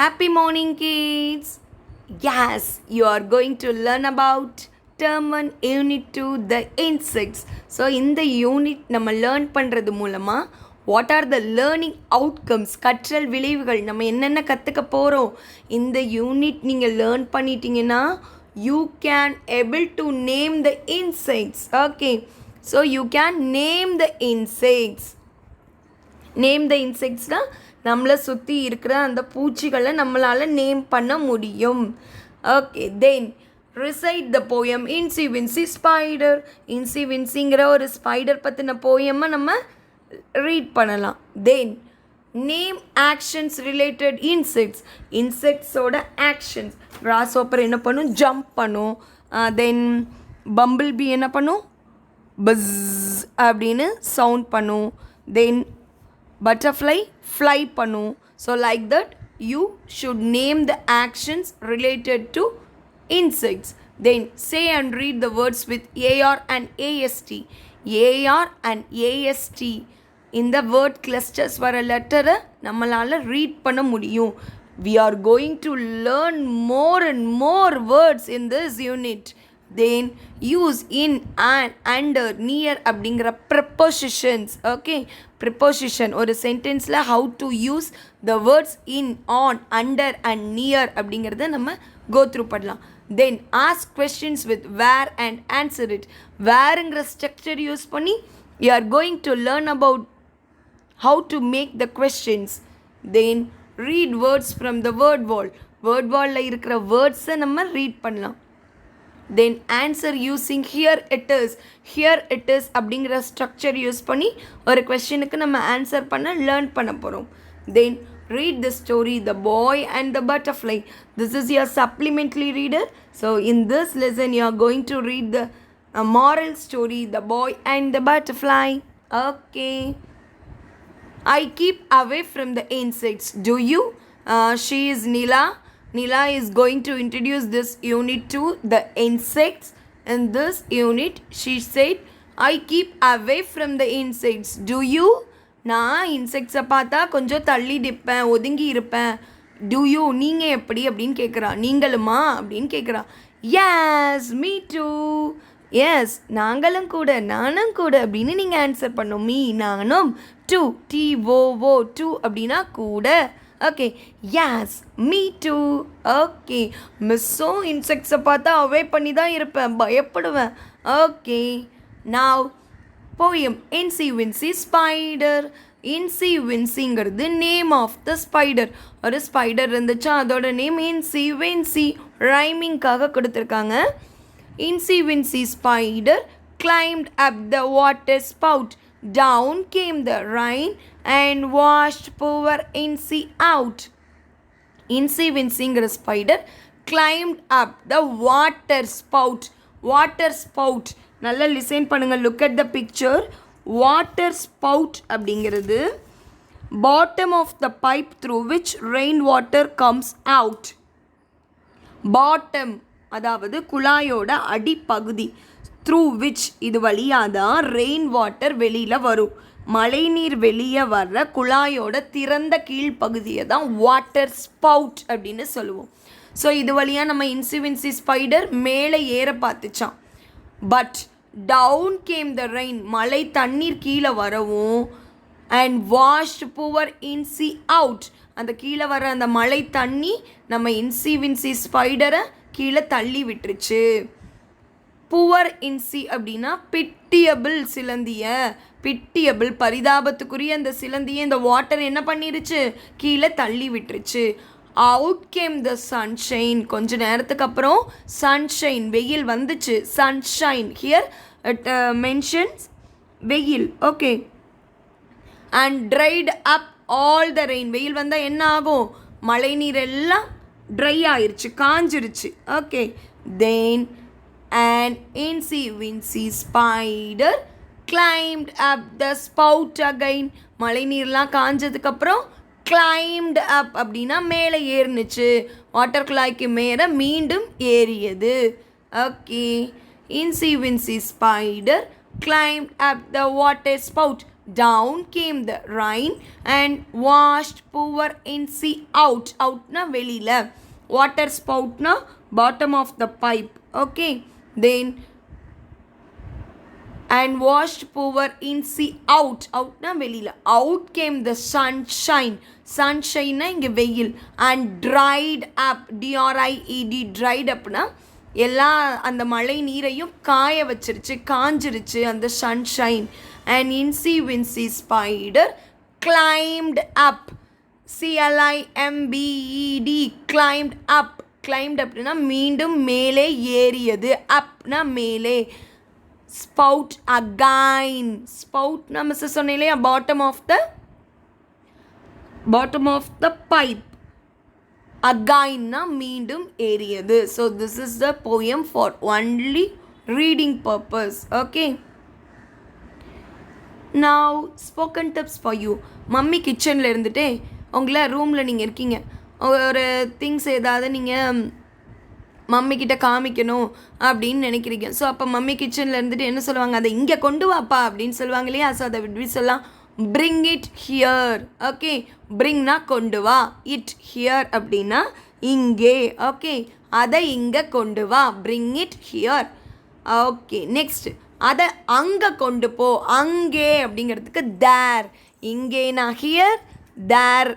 Happy morning, kids! Yes, you are going to learn about term 1 unit 2 the insects. So இந்த unit நம்ம learn பண்ணுறது மூலமாக what are the learning outcomes, கற்றல் விளைவுகள், நம்ம என்னென்ன கற்றுக்க போகிறோம் இந்த யூனிட் நீங்கள் லேர்ன் பண்ணிட்டீங்கன்னா you can able to name the insects. Okay, so you can name the insects. Name the இன்செக்ட்ஸ்னால் நம்மளை சுற்றி இருக்கிற அந்த பூச்சிகளை நம்மளால் நேம் பண்ண முடியும். Okay, then recite the poem Incy Wincy spider. Incy வின்சிங்கிற ஒரு ஸ்பைடர் பற்றின போயமை நம்ம ரீட் பண்ணலாம். Then name actions related insects. இன்செக்ட்ஸோட ஆக்ஷன்ஸ். கிராஸ் ஹாப்பர் என்ன பண்ணும்? ஜம்ப் பண்ணும். தென் பம்பிள் பி என்ன பண்ணும்? பஸ் அப்படின்னு சவுண்ட் பண்ணும். தென் butterfly fly பண்ணும். So like that you should name the actions related to insects. Then say and read the words with AR and AST. AR and AST இந்த word clusters வர லெட்டரை நம்மளால் read பண்ண முடியும். We are going to learn more and more words in this unit. Then use in and under near அப்படிங்கிற prepositions. Okay, preposition ஒரு சென்டென்ஸில் how to use the words in, on, under and near அப்படிங்கிறத நம்ம go through பண்ணலாம். Then ask questions with where and answer it. whereங்கிற structure use பண்ணி you are going to learn about how to make the questions. Then read words from the word wall. word wall-ல இருக்கிற வேர்ட்ஸை நம்ம read பண்ணலாம். Then answer using here it is. here it is அப்படிங்கிற structure use பண்ணி ஒரு கொஸ்டினுக்கு நம்ம answer பண்ண learn பண்ண போகிறோம். Then read the story The Boy and the Butterfly. This is your supplementary reader. So in this lesson you are going to read the moral story The Boy and the Butterfly. Okay. I keep away from the insects. Do you? She is Nila. Nila is going to introduce this unit to the insects. In this unit, she said, I keep away from the insects. Do you? நான் இன்செக்ட்ஸை பார்த்தா கொஞ்சம் தள்ளி நிற்பேன், ஒதுங்கி இருப்பேன். Do you? நீங்கள் எப்படி அப்படின்னு கேட்குறா. நீங்களுமா அப்படின்னு கேட்குறா. Yes, me too. எஸ், நாங்களும் கூட, நானும் கூட அப்படின்னு நீங்கள் ஆன்சர் பண்ணோம். மீ நானும், டூ TOO டூ அப்படின்னா கூட. Okay, yes me too. Okay, மிஸ்ஸும் இன்செக்ட்ஸை பார்த்தா அவே பண்ணி தான் இருப்பேன், பயப்படுவேன். Okay, now poem Incy Wincy spider. Incy வின்சிங்கிறது நேம் ஆஃப் த ஸ்பைடர். ஒரு ஸ்பைடர் இருந்துச்சா அதோட நேம் இன்சி வின்சி. ரைமிங்காக கொடுத்துருக்காங்க. Incy Wincy spider climbed up the water spout. Down came the rain and washed poor Incy out. Incy வின்சிங்கிற spider climbed up the water spout. water spout நல்லா listen பண்ணுங்க. look at the picture. water spout அப்படிங்கிறது bottom of the pipe through which rain water comes out. bottom அதாவது குழாயோட அடிப்பகுதி. Through which இது வழியாக தான் rain water வெளியில் வரும். மழை நீர் வெளியே வர்ற குழாயோட திறந்த கீழ்ப்பகுதியை தான் வாட்டர் ஸ்பவுட் அப்படின்னு சொல்லுவோம். ஸோ இது வழியாக நம்ம இன்சிவின்சி ஸ்பைடர் மேலே ஏற பார்த்துச்சான். But down came the rain, மழை தண்ணீர் கீழே வரவும், and washed poor Incy out, அந்த கீழே வர அந்த மழை தண்ணி நம்ம இன்சிவின்சி ஸ்பைடரை கீழே தள்ளி விட்டுருச்சு. புவர் இன்சி அப்படின்னா பிட்டியபிள் சிலந்திய. பிட்டியபிள் பரிதாபத்துக்குரிய அந்த சிலந்தியை இந்த வாட்டர் என்ன பண்ணிருச்சு? கீழே தள்ளி விட்டுருச்சு. அவுட் கேம் த சன்ஷைன். கொஞ்ச நேரத்துக்கு அப்புறம் சன்ஷைன் வெயில் வந்துச்சு. சன்ஷைன் ஹியர் இட் மென்ஷன்ஸ் வெயில். Okay, and tried up all the rain. வெயில் வந்தால் என்ன ஆகும்? மழை நீர் எல்லாம் ட்ரை ஆயிடுச்சு, காஞ்சிருச்சு. Okay, then an incy wincy spider climbed up the spout again. மழை நீர்லாம் காஞ்சதுக்கப்புறம் climbed up அப்படின்னா மேலே ஏறினுச்சு. வாட்டர் குழாய்க்கு மேலே மீண்டும் ஏறியது. Okay, incy wincy spider climbed up the water spout. down came the rain and washed poor Incy out. Outna வெளியில, water spoutna bottom of the pipe. Okay, then and washed poor Incy out. Outna வெளியில. Out came the sunshine. Sunshine இங்க வெயில். And dried up. D-R-I-E-D. dried upனா எல்லா அந்த மழை நீரையும் காய வச்சிருச்சு, காஞ்சிருச்சு அந்த sunshine. And Incy Wincy spider climbed up. C-L-I-M-B-E-D. climbed up. climbed upனா மீண்டும் மேலே ஏறியது. upனா மேலே. spout again. spout na miss சொன்னேன் இல்லையா, bottom of the pipe. again na மீண்டும் ஏறியது. So this is the poem for only reading purpose. Okay, now spoken tips for you. Mummy கிச்சனில் இருந்துட்டு உங்களை ரூமில் நீங்கள் இருக்கீங்க, ஒரு திங்ஸ் ஏதாவது நீங்கள் மம்மிக்கிட்ட காமிக்கணும் அப்படின்னு நினைக்கிறீங்க. ஸோ அப்போ மம்மி கிச்சனில் இருந்துட்டு என்ன சொல்லுவாங்க, அதை இங்கே கொண்டு வாப்பா அப்படின்னு சொல்லுவாங்க இல்லையா. ஸோ அதை எப்படி சொல்லலாம், bring it here. ஓகே, bringனா கொண்டு வா, it here அப்படின்னா இங்கே. ஓகே, அதை இங்கே கொண்டு வா, bring it here. Okay, next அதை அங்கே கொண்டு போ, அங்கே அப்படிங்கிறதுக்கு there. இங்கேனா here, there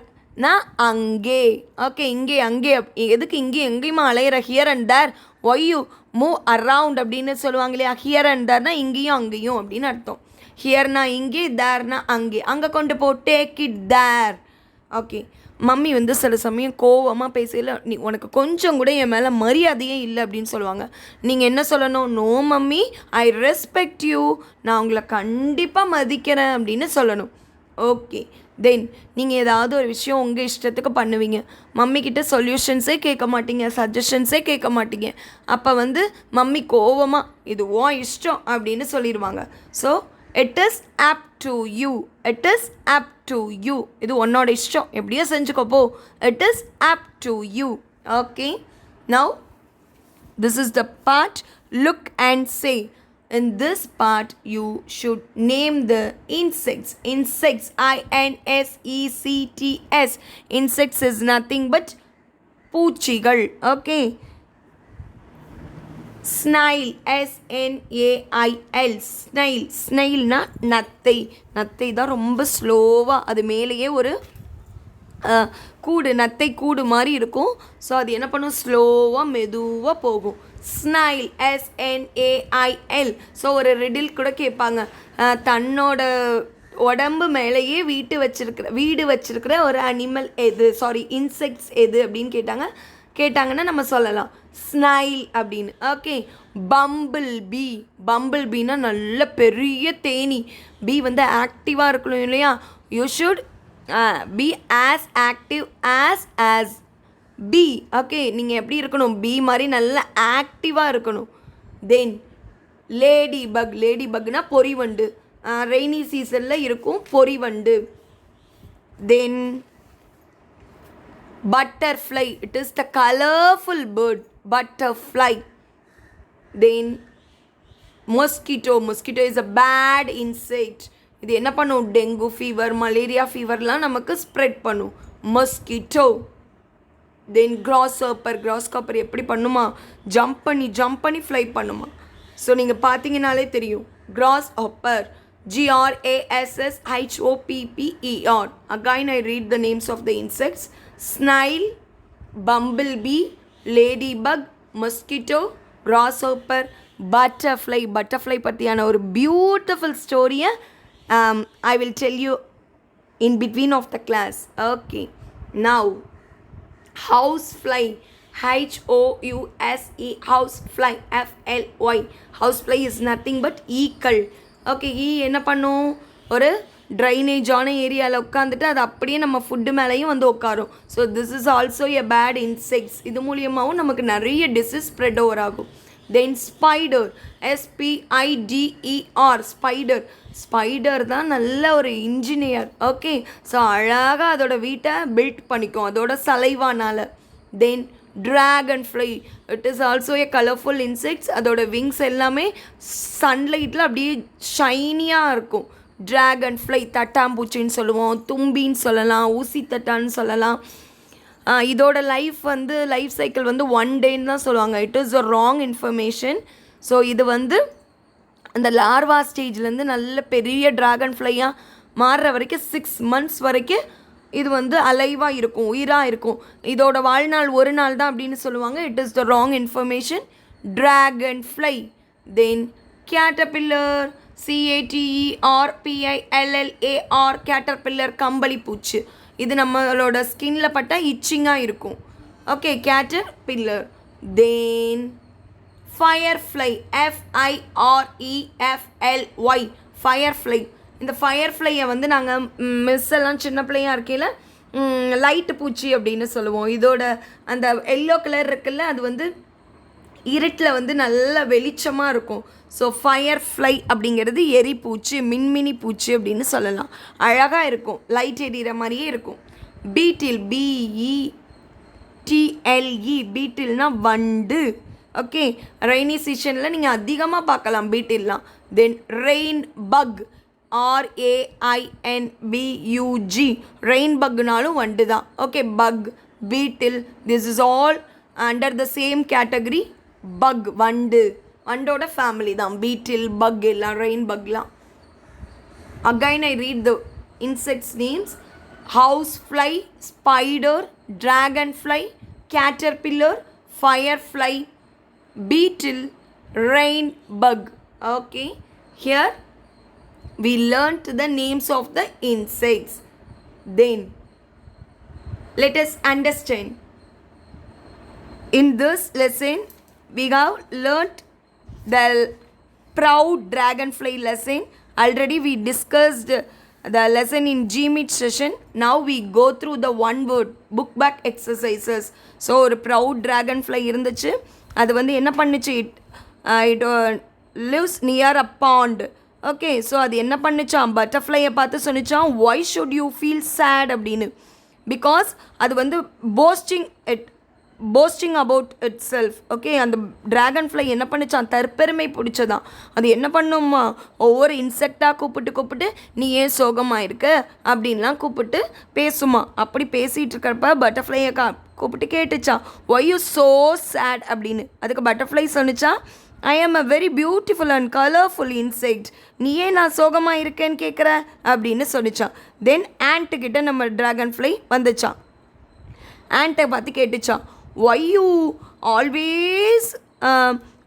அங்கே. ஓகே, இங்கே அங்கே எதுக்கு இங்கே எங்கேயுமா அலையிற, here and there, why you move around அப்படின்னு சொல்லுவாங்க இல்லையா. ஹியர் அண்ட் தேர்னா இங்கேயும் அங்கேயும் அப்படின்னு அர்த்தம். ஹியர்னா இங்கே, தேர்னா அங்கே, அங்கே கொண்டு போ, take it there. Okay, mummy வந்து சில சமயம் கோவமாக பேசல, நீ உனக்கு கொஞ்சம் கூட என் மேலே மரியாதையே இல்லை அப்படின்னு சொல்லுவாங்க. நீங்கள் என்ன சொல்லணும், no mummy, I respect you, நான் உங்களை கண்டிப்பாக மதிக்கிறேன் அப்படின்னு சொல்லணும். ஓகே, தென் நீங்கள் ஏதாவது ஒரு விஷயம் உங்கள் இஷ்டத்துக்கு பண்ணுவீங்க, மம்மிக்கிட்ட சொல்யூஷன்ஸே கேட்க மாட்டீங்க, சஜஷன்ஸே கேட்க மாட்டீங்க. அப்போ வந்து மம்மி கோவமாக இது ஓ இஷ்டம் அப்படின்னு சொல்லிடுவாங்க. So it is up to you, it is up to you, இது உன்னோட இஷ்டம், எப்படியோ செஞ்சுக்கோப்போ, it is up to you. Okay, now this is the part look and say. In this part you should name the insects. Insects, I-N-S-E-C-T-S. Insects is nothing but பூச்சிகள். Okay, snail, S-N-A-I-L. snail, snailனா நத்தை. நத்தை தான் ரொம்ப ஸ்லோவாக, அது மேலேயே ஒரு கூடு, நத்தை கூடு மாதிரி இருக்கும். ஸோ அது என்ன பண்ணும், ஸ்லோவாக மெதுவாக போகும். Snail, S-N-A-I-L. ஸோ ஒரு ரிடில் கூட கேட்பாங்க, தன்னோட உடம்பு மேலேயே வீடு வச்சிருக்கிற ஒரு அனிமல் எது, சாரி இன்செக்ட்ஸ் எது அப்படின்னு கேட்டாங்கன்னா நம்ம சொல்லலாம் ஸ்னைல் அப்படின்னு. Okay, bumble bee. பம்பிள் பீனா நல்ல பெரிய தேனி. பீ வந்து ஆக்டிவாக இருக்கணும் இல்லையா, you should be as active as bee. Okay, நீங்கள் எப்படி இருக்கணும், பி மாதிரி நல்ல ஆக்டிவாக இருக்கணும். Then lady bug. லேடி பக்னா பொறிவண்டு, ரெய்னி சீசனில் இருக்கும் பொறிவண்டு. தென் butterfly, it is the colorful bird, butterfly. Then mosquito. Mosquito is a bad insect. இது என்ன பண்ணும், டெங்கு ஃபீவர், மலேரியா ஃபீவர்லாம் நமக்கு ஸ்ப்ரெட் பண்ணும். மஸ்கிட்டோ. தென் கிராஸ்ஹாப்பர். கிராஸ்ஹாப்பர் எப்படி பண்ணுமா, ஜம்ப் பண்ணி ஃப்ளை பண்ணுமா. ஸோ நீங்கள் பார்த்தீங்கனாலே தெரியும், கிராஸ்ஹாப்பர், Grasshoppper. Again I read the names of the insects: snail, bumblebee, ladybug, mosquito, grasshopper, butterfly. Butterfly பற்றியான ஒரு பியூட்டிஃபுல் ஸ்டோரியை I will tell you in between of the class. Okay, now housefly. House-E, housefly, F-L-Y. housefly is nothing but ஈக்கள். Okay, என்ன பண்ணும், ஒரு ட்ரைனேஜான ஏரியாவில் உட்காந்துட்டு அது அப்படியே நம்ம ஃபுட்டு மேலேயும் வந்து உட்காரும். So this is also a bad insects. இது மூலியமாகவும் நமக்கு நிறைய டிசீஸ் ஸ்ப்ரெட் ஓவர் ஆகும். தென் ஸ்பைடர், S-P-I-D-E-R. ஸ்பைடர். ஸ்பைடர் தான் நல்ல ஒரு இன்ஜினியர். ஓகே, ஸோ அழகாக அதோட வீட்டை பில்ட் பண்ணிக்கும் அதோட சலைவானால். Then dragonfly. It is also a colourful insects. அதோட விங்ஸ் எல்லாமே சன்லைட்டில் அப்படியே ஷைனியாக இருக்கும். ட்ராகன் ஃப்ளை தட்டாம்பூச்சின்னு சொல்லுவோம், தும்பின்னு சொல்லலாம், ஊசி தட்டான்னு சொல்லலாம். இதோட லைஃப் சைக்கிள் வந்து 1 டேன்னு தான் சொல்லுவாங்க. It is a wrong information. So இது வந்து அந்த லார்வா ஸ்டேஜ்லேருந்து நல்ல பெரிய ட்ராகன் ஃப்ளையாக மாறுற வரைக்கும் 6 months வரைக்கும் இது வந்து அலைவாக இருக்கும், உயிராக இருக்கும். இதோட வாழ்நாள் 1 நாள் தான் அப்படின்னு சொல்லுவாங்க. It is the wrong information. Dragonfly. Then caterpillar, CATERPILLAR, caterpillar கம்பளி பூச்சி. இது நம்மளோட ஸ்கின்ல பட்டா இச்சிங்காக இருக்கும். Okay, caterpillar. Then firefly, FIREFLY, firefly. இந்த ஃபயர்ஃப்ளையை வந்து நாங்கள் மிஸ் எல்லாம் சின்ன பிள்ளையாக இருக்கையில் லைட்டு பூச்சி அப்படின்னு சொல்லுவோம். இதோட அந்த எல்லோ கலர் இருக்குல்ல, அது வந்து இருட்டில் வந்து நல்ல வெளிச்சமாக இருக்கும். ஸோ ஃபயர்ஃப்ளை அப்படிங்கிறது எரிப்பூச்சி, மின்மினி பூச்சி அப்படின்னு சொல்லலாம். அழகாக இருக்கும், லைட் எரியிற மாதிரியே இருக்கும். பீட்டில், BETLE, பீட்டில்னா வண்டு. ஓகே, ரெய்னி சீசனில் நீங்கள் அதிகமாக பார்க்கலாம் பீட்டில்லாம். Then rain bug, RAINBUG, rain பக்னாலும் வண்டு தான். Okay, bug, beetle, this is all under the same category. Bug, வண்டு, வண்டோட ஃபேமிலி தான் பீட்டில், பக் எல்லாம், ரெயின் பக்லாம். Again I read the insects names. Housefly, spider, dragonfly, caterpillar, firefly, beetle, rain bug. Okay, here we learnt the names of the insects. Then let us understand. In this lesson we have learnt the proud dragonfly lesson. Already we discussed the lesson in GMET session. Now we go through the one word book back exercises. So ஒரு proud dragonfly இருந்துச்சு. அது வந்து என்ன பண்ணுச்சு, it lives near a pond. Okay, so அது என்ன பண்ணுச்சான், பட்டர்ஃப்ளையை பார்த்து சொன்னிச்சான், why should you feel sad அப்படின்னு. பிகாஸ் அது வந்து boasting about itself. Okay, அந்த ட்ராகன் ஃப்ளை என்ன பண்ணிச்சான், தற்பெருமை பிடிச்சதான். அது என்ன பண்ணுமா, ஒவ்வொரு இன்செக்டாக கூப்பிட்டு நீ ஏன் சோகமாக இருக்க அப்படின்லாம் கூப்பிட்டு பேசுமா. அப்படி பேசிகிட்டு இருக்கிறப்ப பட்டர்ஃப்ளையை கூப்பிட்டு கேட்டுச்சான், ஒய் யூ ஸோ சேட் அப்படின்னு. அதுக்கு பட்டர்ஃப்ளை சொன்னிச்சான், ஐ ஆம் a very beautiful and colourful insect, நீ ஏன் நான் சோகமாக இருக்கேன்னு கேட்குற அப்படின்னு சொன்னிச்சான். தென் ஆண்ட்டுக்கிட்ட நம்ம ட்ராகன் ஃப்ளை வந்துச்சான். ஆண்ட்டை பார்த்து கேட்டுச்சான், why you always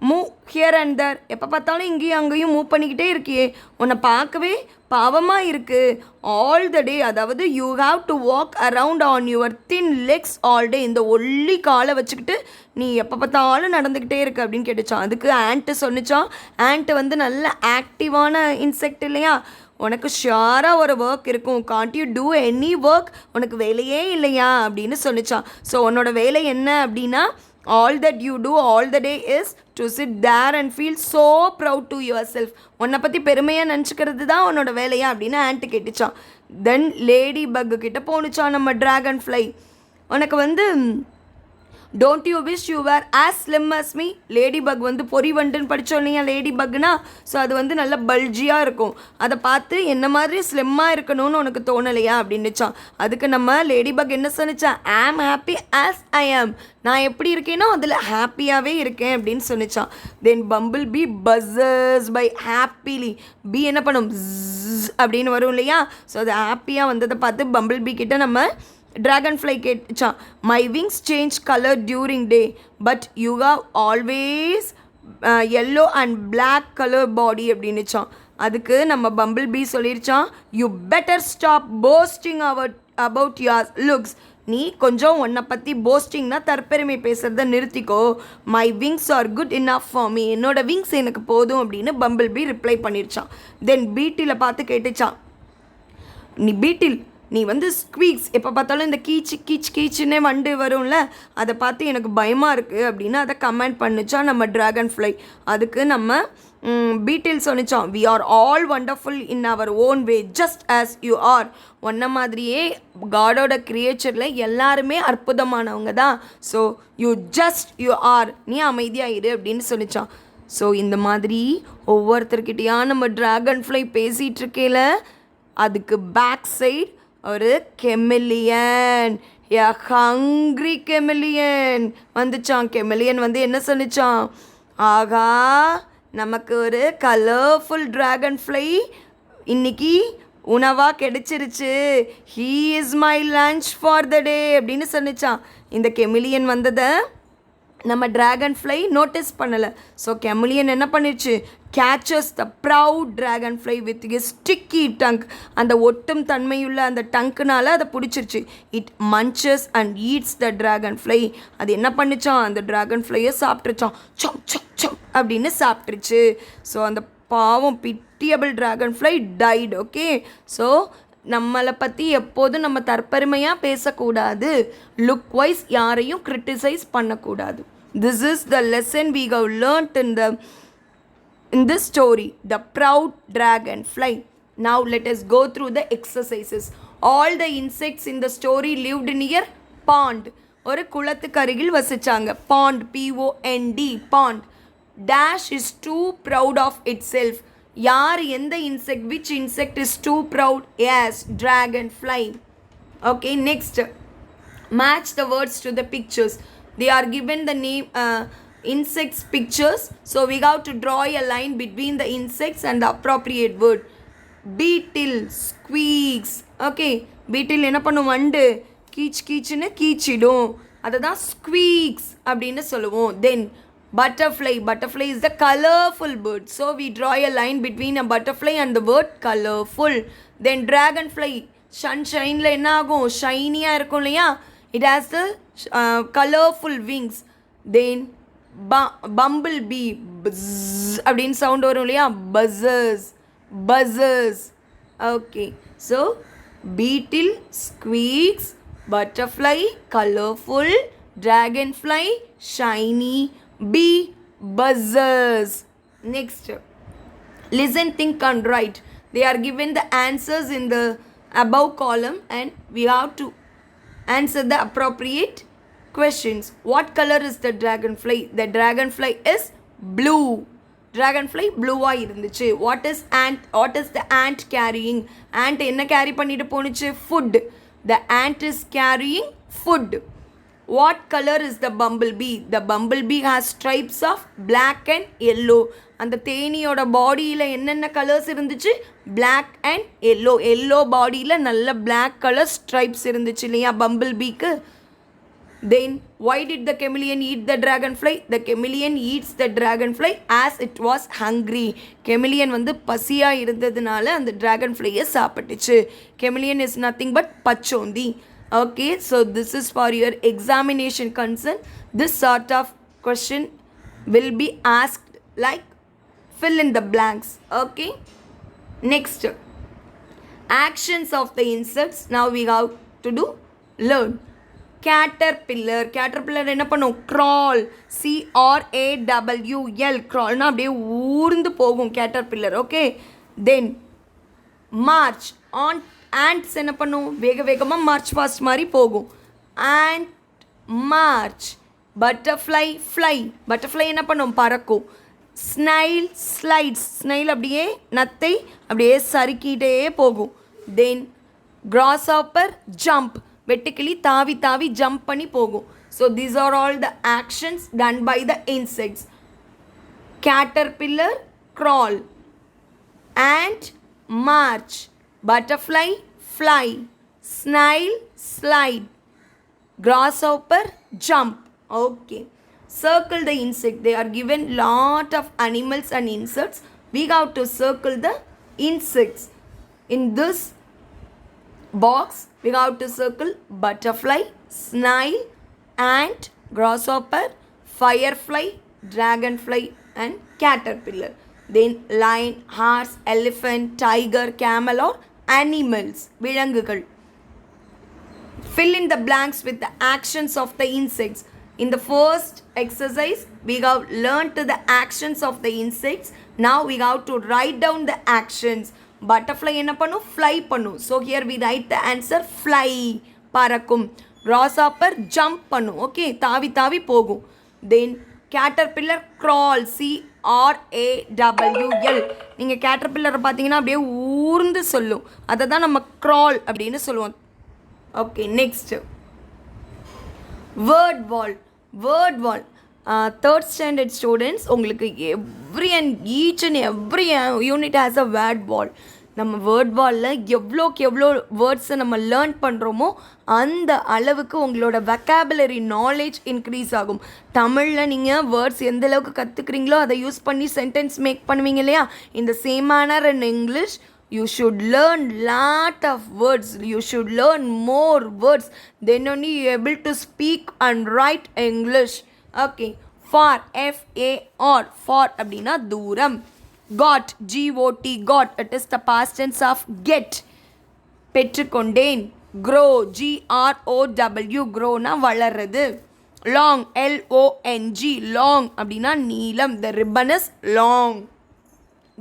move here and there, எப்போ பார்த்தாலும் இங்கேயும் அங்கேயும் மூவ் பண்ணிக்கிட்டே இருக்கியே, உன்னை பார்க்கவே பாவமாக இருக்குது. ஆல் த டே, அதாவது you have to walk around on your thin legs all day, இந்த ஒல்லி காலை வச்சுக்கிட்டு நீ எப்போ பார்த்தாலும் நடந்துக்கிட்டே இருக்கு அப்படின்னு கேட்டுச்சான். அதுக்கு ஆண்ட்டு சொன்னிச்சான், ஆண்ட்டு வந்து நல்ல ஆக்டிவான இன்செக்ட் இல்லையா, உனக்கு ஷியராக ஒரு ஒர்க் இருக்கும், can't you do any work, உனக்கு வேலையே இல்லையா அப்படின்னு சொன்னிச்சான். ஸோ உன்னோட வேலை என்ன அப்படின்னா, all that you do all the day is to sit there and feel so proud to yourself, உன்னை பற்றி பெருமையாக நினச்சிக்கிறது தான் உன்னோட வேலையா அப்படின்னு ஆண்ட்டு கேட்டுச்சான். தென் லேடி பக்கு கிட்ட போணுச்சான் நம்ம ட்ராகன் ஃப்ளை. உனக்கு வந்து don't you wish you were as slim as me. Lady bug வந்து பொறி வண்டுன்னு படித்தோம் இல்லையா, லேடி பக்னா. ஸோ அது வந்து நல்ல பல்ஜியாக இருக்கும், அதை பார்த்து என்ன மாதிரி ஸ்லிம்மாக இருக்கணும்னு உனக்கு தோணலையா அப்படின்னுச்சான். அதுக்கு நம்ம லேடி பக் என்ன சொன்னிச்சான், ஆம் ஹாப்பி ஆஸ் ஐ ஆம், நான் எப்படி இருக்கேனோ அதில் ஹாப்பியாகவே இருக்கேன் அப்படின்னு சொன்னிச்சான். Then bumblebee buzzes by happily. Bee என்ன பண்ணும், அப்படின்னு வரும் இல்லையா. ஸோ அது ஹாப்பியாக வந்ததை பார்த்து பம்பிள் பி கிட்ட நம்ம ட்ராகன் ஃப்ளை கேட்டுச்சான், my wings change colour during day but you have always yellow and black colour body அப்படின்னுச்சான். அதுக்கு நம்ம பம்பிள் பி சொல்லிருச்சான், you better stop boasting about your looks. நீ கொஞ்சம் உன்னை பற்றி போஸ்டிங்னா தற்பெருமை பேசுகிறத நிறுத்திக்கோ. My wings are good enough for me, என்னோட விங்ஸ் எனக்கு போதும் அப்படின்னு பம்பிள் பி ரிப்ளை பண்ணிருச்சான். தென் பீட்டில் பார்த்து கேட்டுச்சான், நீ பீட்டில் நீ வந்து ஸ்குவீக்ஸ் எப்போ பார்த்தாலும் இந்த கீச்சுன்னே வண்டு வரும்ல, அதை பார்த்து எனக்கு பயமாக இருக்குது அப்படின்னு அதை கமெண்ட் பண்ணிச்சான் நம்ம ட்ராகன் ஃப்ளை. அதுக்கு நம்ம பீட்டில் சொன்னிச்சான், we are all wonderful in our own way just as you are. ஒன்ன மாதிரியே காடோட கிரியேச்சரில் எல்லாருமே அற்புதமானவங்க தான். ஸோ யூ ஆர், நீ அமைதியாக இரு அப்படின்னு சொன்னிச்சான். ஸோ இந்த மாதிரி ஒவ்வொருத்தர்கிட்டயா நம்ம ட்ராகன் ஃப்ளை பேசிகிட்டு இருக்கையில் அதுக்கு பேக் சைடு ஒரு கெமிலியன், எ ஹங்க்ரி கெமிலியன் வந்துச்சான். கெமிலியன் வந்து என்ன சொன்னிச்சான், ஆகா நமக்கு ஒரு கலர்ஃபுல் ட்ராகன் ஃப்ளை இன்னைக்கு உணவாக கிடைச்சிருச்சு, he is my lunch for the day அப்படின்னு சொன்னிச்சான். இந்த கெமிலியன் வந்ததை நம்ம ட்ராகன் ஃப்ளை நோட்டீஸ் பண்ணலை. ஸோ கெமிலியன் என்ன பண்ணிடுச்சு, catches the proud dragonfly with a sticky tongue. அந்த ஒட்டும் தன்மையுள்ள அந்த டங்க்குனால அதை பிடிச்சிருச்சு. It munches and eats the dragonfly. அது என்ன பண்ணிச்சான், அந்த ட்ராகன் ஃப்ளையை சாப்பிட்டுருச்சான். சம் சம் சம் அப்படின்னு சாப்பிட்டுருச்சு. ஸோ அந்த பாவம் pitiable dragonfly died. Okay, so நம்மளை பற்றி எப்போதும் நம்ம தற்பெருமையாக பேசக்கூடாது, லுக் வைஸ் யாரையும் கிரிட்டிசைஸ் பண்ணக்கூடாது. This is the lesson we have learnt in this story, the proud dragonfly. Now let us go through the exercises. All the insects in the story lived near pond. ஒரு குளத்துக்கு அருகில் வசிச்சாங்க. pond, pond, pond. dash is too proud of itself. யார் எந்த insect, which insect is too proud? Yes, dragonfly. Okay, next match the words to the pictures. They are given the name insects pictures, so we have to draw a line between the insects and the appropriate word. Beetle squeaks. Okay, beetle என்ன பண்ணும், வண்டு கீச் கீச்சுன்னு கீச்சிடும், அதை தான் ஸ்குவீக்ஸ் அப்படின்னு சொல்லுவோம். தென் butterfly. Butterfly is the colorful bird, so we draw a line between a butterfly and the word colorful. Then dragonfly சன்ஷைனில் என்ன ஆகும், ஷைனியாக இருக்கும் இல்லையா, it has the colorful wings. Then bumblebee அப்படின்னு சவுண்ட் வரும் இல்லையா, buzzers, buzzers. Okay, so beetle squeaks, butterfly colorful, dragonfly shiny, bee buzzers. Next, listen, think and write. They are given the answers in the above column and we have to answer the appropriate questions. What color is the dragonfly? The dragonfly is blue. Dragonfly blue-ஆ இருந்துச்சு. What is ant? What is the ant carrying? Ant என்ன carry பண்ணிட்டு போனுச்சு, food. The ant is carrying food. What color is the bumblebee? The bumblebee has stripes of black and yellow. அந்த தேனியோட பாடியில் என்னென்ன colours இருந்துச்சு, black and yellow. Yellow பாடியில் நல்ல black colour stripes இருந்துச்சு இல்லையா பம்பிள்பீக்கு. Then why did the chameleon eat the dragonfly? The chameleon eats the dragonfly as it was hungry. chameleon வந்து பசியாக இருந்ததுனால அந்த dragonfly-யை சாப்பிட்டுச்சு. chameleon is nothing but பச்சோந்தி. Okay, so this is for your examination concern. This sort of question will be asked like fill in the blanks. Okay, next, actions of the insects. Now we have to do learn. Caterpillar. Caterpillar என்ன பண்ணும், crawl, crawl, crawlனா அப்படியே ஊர்ந்து போகும் caterpillar. Okay, then march. on ants என்ன பண்ணும், வேக வேகமாக March fast மாதிரி போகும். ant march. butterfly fly. butterfly என்ன பண்ணும், பறக்கும். snail slides. snail அப்படியே நத்தை அப்படியே சறுக்கிட்டே போகும். then grasshopper jump. வெட்டுக்கிளி தாவி தாவி ஜம்ப் பண்ணி போகும். so these are all the actions done by the insects. caterpillar crawl, ant march, butterfly fly, snail slide, grasshopper jump. Okay, circle the insect. They are given lot of animals and insects. We have to circle the insects. In this box we have to circle butterfly, snail, ant, grasshopper, firefly, dragonfly and caterpillar. Then lion, horse, elephant, tiger, camel or animals, விலங்குகள். Fill in the blanks with the actions of the insects. In the first exercise we have learned the actions of the insects. Now we have to write down the actions. Butterfly என்ன பண்ணும், fly பண்ணும். So here we write the answer fly, பறக்கும். grasshopper jump பண்ணும். Okay, தாவி தாவி போகும். Then caterpillar crawl, CRAWL. நீங்கள் கேட்டர்பில்லரை பார்த்தீங்கன்னா அப்படியே ஊர்ந்து சொல்லும், அதை தான் நம்ம க்ரால் அப்படின்னு சொல்லுவோம். Okay, next word wall. Word wall third standard students, உங்களுக்கு each and every unit has a word wall. நம்ம வேர்ட் வாலில் எவ்வளோக்கு எவ்வளோ வேர்ட்ஸை நம்ம லேர்ன் பண்ணுறோமோ அந்த அளவுக்கு உங்களோட வெக்காபுலரி நாலேஜ் இன்க்ரீஸ் ஆகும். தமிழில் நீங்கள் வேர்ட்ஸ் எந்த அளவுக்கு கற்றுக்குறீங்களோ அதை யூஸ் பண்ணி சென்டென்ஸ் மேக் பண்ணுவீங்க இல்லையா? இந்த same manner in English you should learn lot of words, you should learn more words, then only you able to speak and write English. Okay, far, FAR, far அப்படின்னா தூரம். got, GOT, got, it is the past tense of get. பெற்றுக்கொண்டேன். grow, GROW, growனா வளர்றது. long, LONG, long அப்படின்னா நீளம், the ribbon is long.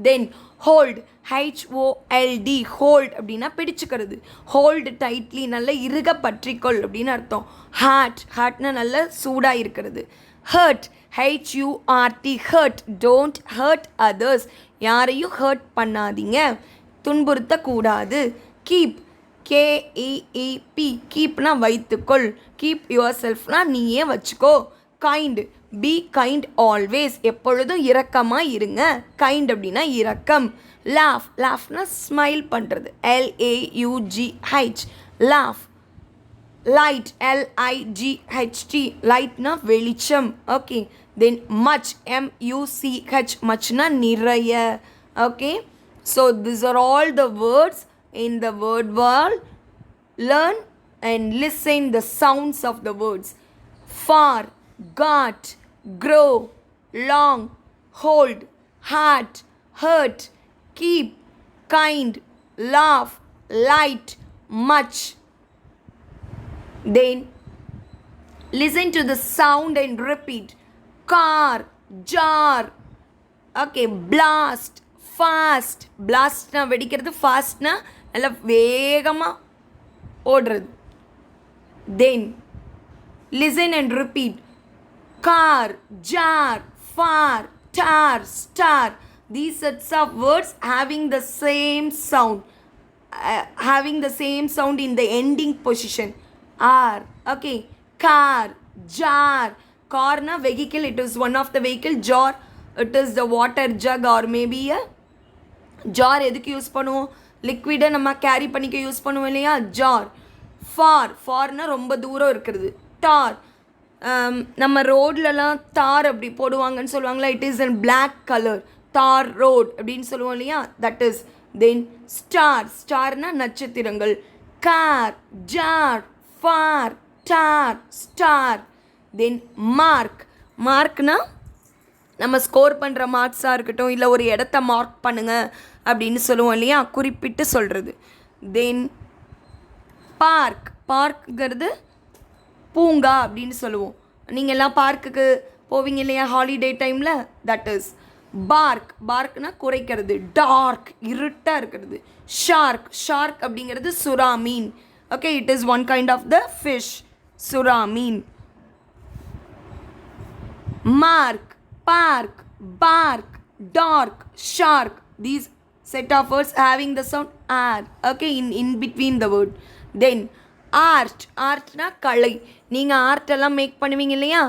then hold, HOLD, hold அப்படின்னா பிடிச்சுக்கிறது. hold tightly, நல்ல இறுக பற்றிக்கொள் அப்படின்னு அர்த்தம். heart, heartனா நல்ல சூடாக இருக்கிறது. hurt, HURT, hurt, don't hurt others, யாரையும் ஹர்ட் பண்ணாதீங்க, துன்புறுத்தக்கூடாது. keep, KEEP, keepனா வைத்துக்கொள். keep yourselfனா நீயே வச்சுக்கோ. kind, be kind always, எப்பொழுதும் இரக்கமாக இருங்க. kind அப்படின்னா இரக்கம். laugh, laughனா ஸ்மைல் பண்ணுறது. LAUGH, laugh. light, LIGHT, lightனா வெளிச்சம். ஓகே, தென் much, MUCH, muchனா நிறைய. Okay, so these are all the words in the word wall. learn and listen the sounds of the words. far, got, grow, long, hold, heart, hurt, keep, kind, laugh, light, much. Then listen to the sound and repeat. car, jar. Okay, blast, fast. blastனா வெடிக்கிறது, ஃபாஸ்ட்னா நல்லா வேகமாக ஓடுறது. then listen and repeat. car, jar, far, tar, star. These sets of words having the same sound, in the ending position. R. Okay, car, jar. car na vehicle, it is one of the vehicle. jar, it is the water jug or maybe a jar. எதுக்கு use பண்ணுவோம்? லிக்விடை நம்ம carry பண்ணிக்க use பண்ணுவோம் இல்லையா? Jar. For, ஃபார்னா ரொம்ப தூரம் இருக்கிறது. டார், நம்ம ரோட்லலாம் தார் அப்படி போடுவாங்கன்னு சொல்லுவாங்களா? It is in black colour, tar road அப்படின்னு சொல்லுவோம் இல்லையா? That is. தென் ஸ்டார், ஸ்டார்னா நட்சத்திரங்கள். Car, jar, far, tar, star. Then mark, மார்க்னா நம்ம ஸ்கோர் பண்ணுற மார்க்ஸாக இருக்கட்டும், இல்லை ஒரு இடத்த மார்க் பண்ணுங்க அப்படின்னு சொல்லுவோம் இல்லையா? குறிப்பிட்டு சொல்கிறது. தென் பார்க், பார்க்குங்கிறது பூங்கா அப்படின்னு சொல்லுவோம். நீங்கள் எல்லாம் பார்க்குக்கு போவீங்க இல்லையா ஹாலிடே டைமில்? That is park. பார்க்னா குறைக்கிறது. டார்க், இருட்டாக இருக்கிறது. ஷார்க், ஷார்க் அப்படிங்கிறது சுறா மீன். Okay, it is one kind of the fish, சுறா மீன். mark, park, bark, dark, shark. These set of words having the sound R. Okay, in between the word. Then art, artனா கலை. நீங்கள் art எல்லாம் make பண்ணுவீங்க இல்லையா?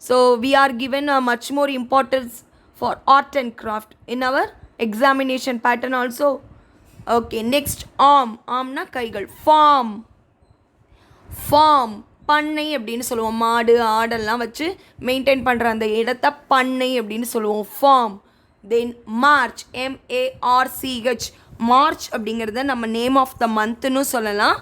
So we are given a much more importance for art and craft in our examination pattern also. Okay, next arm, armனா கைகள். farm, farm, பண்ணை அப்படின்னு சொல்லுவோம். மாடு ஆடெல்லாம் வச்சு மெயின்டைன் பண்ணுற அந்த இடத்த பண்ணை அப்படின்னு சொல்லுவோம், ஃபார்ம். தென் மார்ச், MARCH, மார்ச் அப்படிங்கிறத நம்ம நேம் ஆஃப் த மந்த்துன்னு சொல்லலாம்.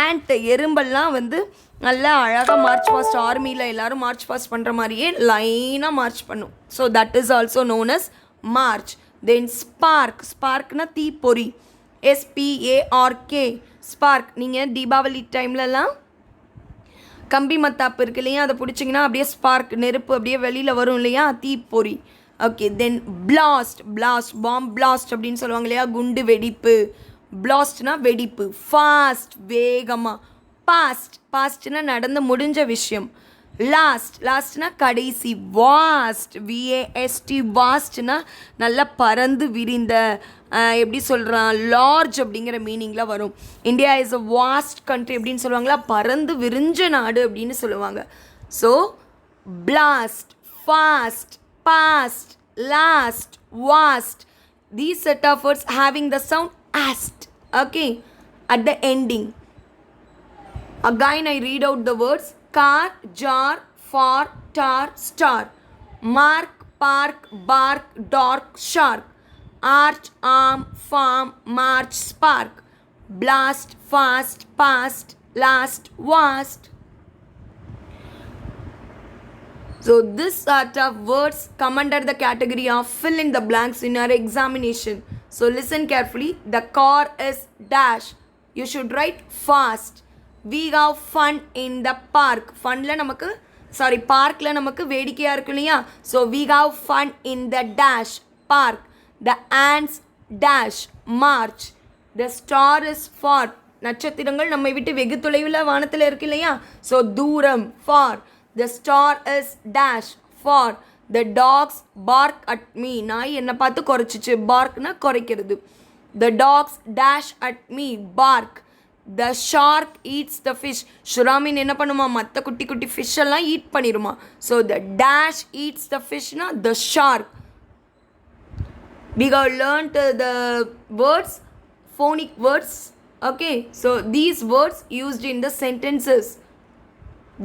அண்ட் எறும்பெல்லாம் வந்து நல்லா அழகாக மார்ச் பாஸ்ட், ஆர்மியில் எல்லோரும் மார்ச் பாஸ்ட் பண்ணுற மாதிரியே லைனாக மார்ச் பண்ணும். So that is also known as march. Then spark, ஸ்பார்க்னா தீப்பொறி. SPARK, spark. நீங்கள் தீபாவளி டைம்லலாம் கம்பி மத்தாப்பு இருக்கு இல்லையா, அதை பிடிச்சிங்கன்னா அப்படியே ஸ்பார்க், நெருப்பு அப்படியே வெளியில் வரும் இல்லையா, தீப்பொறி. ஓகே, தென் பிளாஸ்ட், பிளாஸ்ட், பாம் பிளாஸ்ட் அப்படின்னு சொல்லுவாங்க இல்லையா, குண்டு வெடிப்பு. பிளாஸ்ட்னா வெடிப்பு. ஃபாஸ்ட், வேகமாக. பாஸ்ட், பாஸ்ட்னா நடந்து முடிஞ்ச விஷயம். லாஸ்ட்னா கடைசி. வாஸ்ட், VAST, வாஸ்ட்னா நல்லா பறந்து விரிந்த, எப்படி சொல்கிறான், லார்ஜ் அப்படிங்கிற மீனிங்கில் வரும். India is a vast country அப்படின்னு சொல்லுவாங்களா, பறந்து விரிஞ்ச நாடு அப்படின்னு சொல்லுவாங்க. So blast, fast, past, last, vast, these set of words having the sound ast, okay, at the ending. Again I read out the words: car, jar, for, tar, star, mark, park, bark, dark, shark, arch, arm, farm, march, spark, blast, fast, past, last, vast. So this sort of words come under the category of fill in the blanks in your examination. So listen carefully. The car is dash. You should write fast. We have fun in the park. Funla namakku, sorry, parkla namakku vedikaiya irukku illaya. So we have fun in the dash park. The ants dash march. The star is far. நட்சத்திரங்கள் நம்மை விட்டு வெகு தொலைவில் வானத்தில் இருக்கு இல்லையா. So தூரம், far. The star is dash for. The dogs bark at me. நாய் என்னை பார்த்து குறைச்சிச்சு. barkனா குறைக்கிறது. The dogs dash at me, bark. The shark eats the fish. சுறாமீன் என்ன பண்ணுமா, மற்ற குட்டி குட்டி ஃபிஷ் எல்லாம் ஈட் பண்ணிடுமா. So the dash eats the fishனா the shark. We have learned the words, phonic words. Okay, so these words used in the sentences.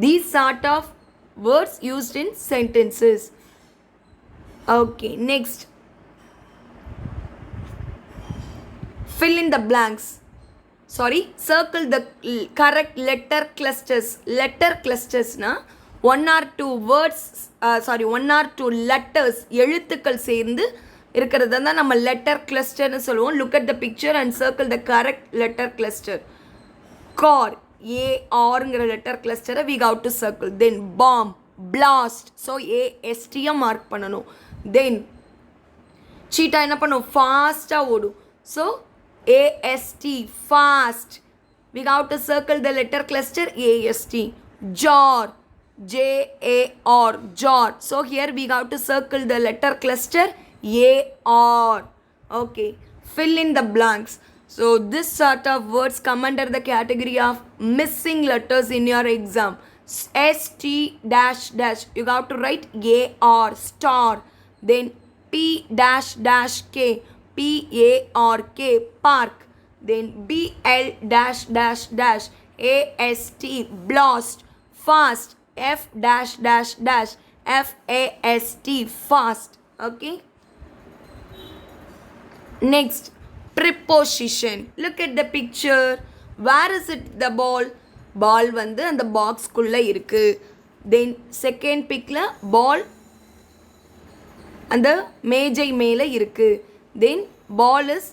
These sort of words used in sentences. Okay, next. Fill in the blanks. Sorry, circle the correct letter clusters. Letter clusters na one or two words, one or two letters, எழுத்துக்கள் சேர்ந்து இருக்கிறது தான் நம்ம letter கிளஸ்டர்னு சொல்லுவோம். Look at the picture and circle the correct letter cluster. Car, ARங்கிற letter கிளஸ்டரை we have to circle. Then bomb, blast, so ASTயை மார்க் பண்ணணும். தென் சீட்டா என்ன பண்ணும், ஃபாஸ்ட்டாக ஓடும். So AST, fast. We have to circle the letter cluster AST. Jar, JAR, jar. So here we have to circle the letter cluster AR. Okay, fill in the blanks. So this sort of words come under the category of missing letters in your exam. ST dash dash, you have to write AR, star. Then P dash dash K, PARK, park. Then BL dash dash dash, AST, blast. Fast, F dash dash dash, FAST, fast. Okay. Next, preposition. Look at the picture. Where is it, the ball? Ball வந்து அந்த பாக்ஸ்குள்ளே இருக்குது. Then second பிக்கில் பால் அந்த மேஜை மேலே இருக்குது. Then ball is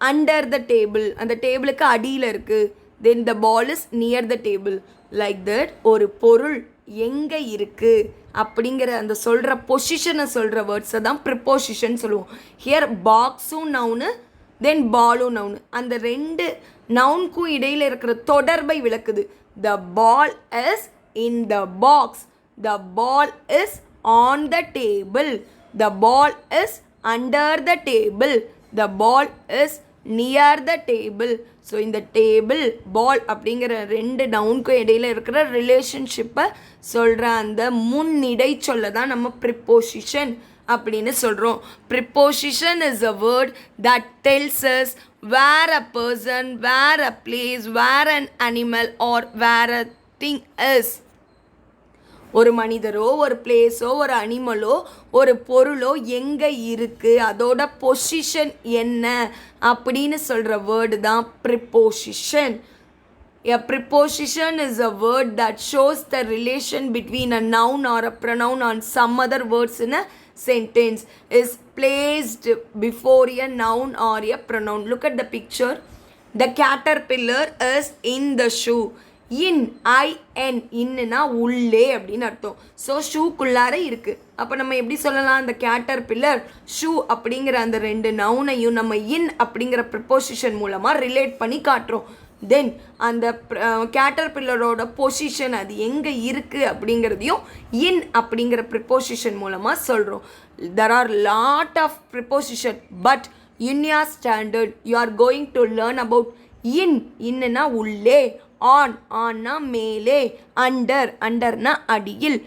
under the table, அந்த டேபிளுக்கு அடியில் இருக்குது. Then the ball is near the table. Like that ஒரு பொருள் எங்கே இருக்குது அப்படிங்கிற அந்த சொல்கிற பொசிஷனை சொல்கிற வேர்ட்ஸை தான் ப்ரிப்போசிஷன் சொல்லுவோம். ஹியர் பாக்ஸும் நவுனு, தென் பாலும் நவுனு. அந்த ரெண்டு நவுனுக்கும் இடையில் இருக்கிற தொடர்பை விளக்குது. The ball is in the box, the ball is on the table, the ball is under the table, the ball is near the table. So இந்த டேபிள் பால் அப்படிங்கிற ரெண்டு நவுனுக்கும் இடையில் இருக்கிற ரிலேஷன்ஷிப்பை சொல்கிற அந்த முன்னிடை சொல்ல தான் நம்ம ப்ரிப்போசிஷன் அப்படின்னு சொல்கிறோம். Preposition is a word that tells us where a person, where a place, where an animal or where a thing is. ஒரு மனிதரோ ஒரு பிளேஸோ ஒரு அனிமலோ ஒரு பொருளோ எங்கே இருக்குது, அதோட பொசிஷன் என்ன அப்படின்னு சொல்கிற வேர்டு தான் preposition. A preposition is a word that shows the relation between a noun or a pronoun on some other words in a sentence, is placed before a noun or a pronoun. Look at the picture. The caterpillar is in the shoe. In, IN, இன்னுனா உள்ளே அப்படின்னு அர்த்தம். So ஷூக்குள்ளார இருக்குது. அப்போ நம்ம எப்படி சொல்லலாம், அந்த cater pillar shoe அப்படிங்கிற அந்த ரெண்டு நவுனையும் நம்ம இன் அப்படிங்கிற ப்ரிப்போசிஷன் மூலமாக ரிலேட் பண்ணி காட்டுறோம். தென் அந்த கேட்டர்பில்லரோட பொசிஷன் அது எங்கே இருக்குது அப்படிங்கிறதையும் இன் அப்படிங்கிற ப்ரிப்போசிஷன் மூலமாக சொல்கிறோம். There are lot of preposition, but in your standard you are going to learn about இன்னுனா உள்ளே, ஆன்னா மேலே, அண்டர்னா அடியில்,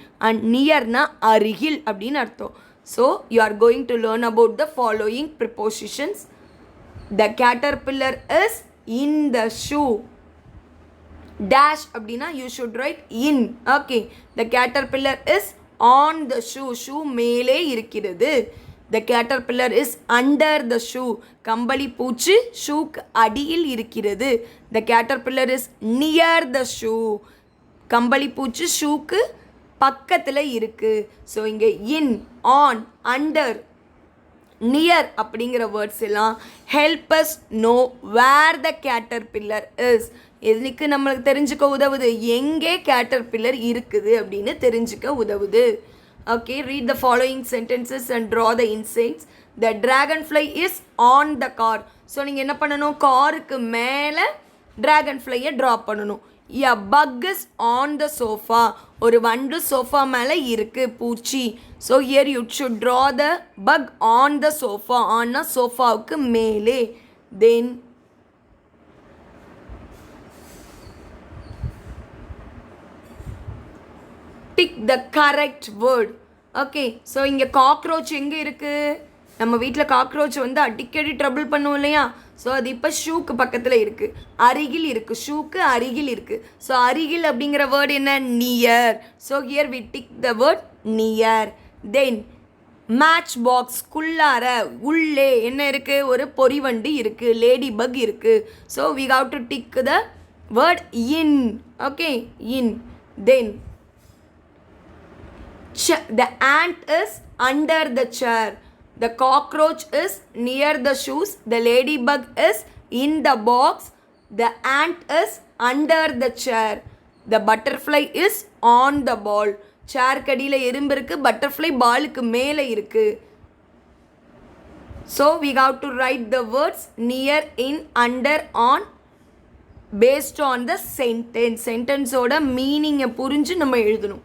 நியர்னா அருகில் அப்படின்னு அர்த்தம். So you are going to learn about the following prepositions. The caterpillar is in the shoe. Dash அப்படின்னா you should write in. Okay, the caterpillar is on the shoe. Shoe மேலே இருக்கிறது. The caterpillar is under the shoe. கம்பளி பூச்சி ஷூக்கு அடியில் இருக்கிறது. The caterpillar is near the shoe. கம்பளி பூச்சி ஷூக்கு பக்கத்தில் இருக்குது. ஸோ இங்கே இன், ஆன், அண்டர், நியர் அப்படிங்கிற வேர்ட்ஸ் எல்லாம் help us know where the caterpillar is. எதுக்கு நம்மளுக்கு தெரிஞ்சுக்க உதவுது? எங்கே கேட்டர்பில்லர் இருக்குது அப்படின்னு தெரிஞ்சுக்க உதவுது. Okay, read the following sentences and draw the insects. The dragon is on the car. So நீங்கள் என்ன பண்ணணும்? காருக்கு மேலே ட்ராகன் ஃப்ளையை ட்ரா பண்ணணும். A bug is on the sofa. ஒரு வண்டு சோஃபா மேலே இருக்குது, பூச்சி. So here you should draw the bug on the sofa. ஆன்னா சோஃபாவுக்கு மேலே. Then tick the correct word. Okay, so இங்கே காக்ரோச் எங்கே இருக்குது? நம்ம வீட்டில் காக்ரோச் வந்து அடிக்கடி ட்ரபிள் பண்ணுவோம் இல்லையா? ஸோ அது இப்போ ஷூக்கு பக்கத்தில் இருக்குது, அருகில் இருக்குது, ஷூக்கு அருகில் இருக்குது. ஸோ அருகில் அப்படிங்கிற வேர்டு என்ன? Near. So here we tick the word near. Then match box, குள்ளார, உள்ளே என்ன இருக்குது? ஒரு பொறிவண்டு இருக்குது, லேடி பக் இருக்குது. So we have to tick the word in. Okay, in. Then the ant is under the chair. The cockroach is near the shoes. The ladybug is in the box. The ant is under the chair. The butterfly is on the ball. chair கடியில் எறும்பு இருக்கு, butterfly பாலுக்கு மேலே இருக்கு. So we have to write the words near, in, under, on based on the sentence. sentence ஓட மீனிங்கை புரிஞ்சு நம்ம எழுதணும்.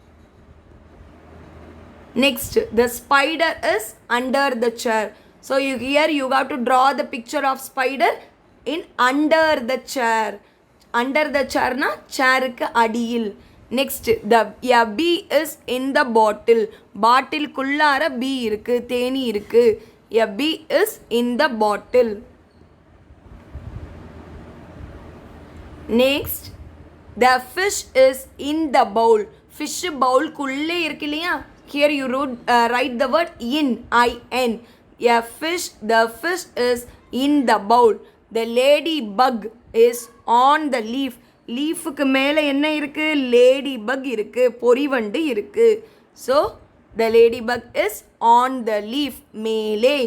Next, the spider is under the chair. So here you have to draw the picture of spider in under the chair. Under the chair na chair ku adiyil. Next, the bee is in the bottle. Bottle kullara bee irukku, Theni irukku. A bee is in the bottle. Next, the fish is in the bowl. Fish bowl kulle irukku இல்லையா? Here you write the word in, I-N. A fish, the fish is in the bowl. The ladybug is on the leaf. லீஃபுக்கு மேலே என்ன இருக்குது? ladybug இருக்குது, பொறிவண்டு இருக்குது. So, the ladybug is on the leaf, மேலே.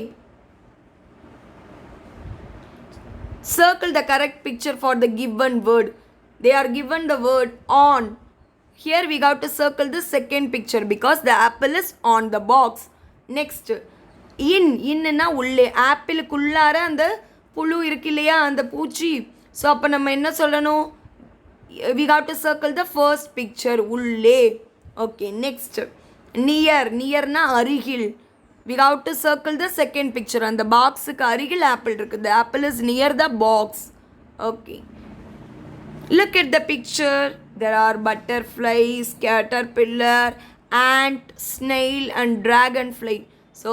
Circle the correct picture for the given word. They are given the word on. Here we got to circle the second picture because the apple is on the box. Next, இன்னுனா உள்ளே, ஆப்பிளுக்குள்ளார அந்த புழு இருக்கு இல்லையா, அந்த பூச்சி. So அப்போ நம்ம என்ன சொல்லணும்? we got to circle the first picture, உள்ளே. ஓகே, நெக்ஸ்ட் நியர்னா அருகில். we got to circle the second picture. அந்த பாக்ஸுக்கு அருகில் ஆப்பிள் இருக்குது. the apple is near the box. Okay, look at the picture. There are butterflies, caterpillar, ant, snail and dragonfly. So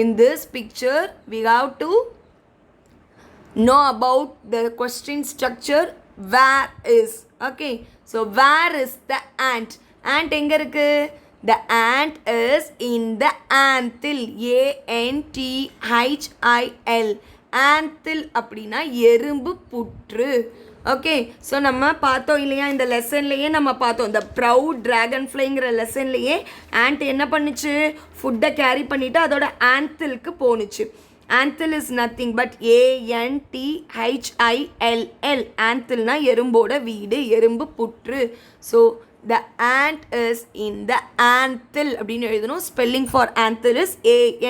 in this picture we have to know about the question structure. Where is? Okay, so where is the ant? Ant எங்க இருக்கு? The ant is in the anthill. A-N-T-H-I-L. anthill அப்படின்னா எறும்பு புற்று. Okay, so நம்ம பார்த்தோம் இல்லையா, இந்த லெசன்லேயே நம்ம பார்த்தோம். இந்த ப்ரவுட் ட்ராகன் ஃப்ளைங்கிற லெசன்லேயே ஆண்ட் என்ன பண்ணுச்சு? ஃபுட்டை கேரி பண்ணிவிட்டு அதோட ஆந்திலுக்கு போணுச்சு. Anthill is nothing but ANTHILL. ஆந்தில்னா எறும்போட வீடு, எறும்பு புற்று. So the ant is in the anthill அப்படின்னு எழுதணும். Spelling for anthill is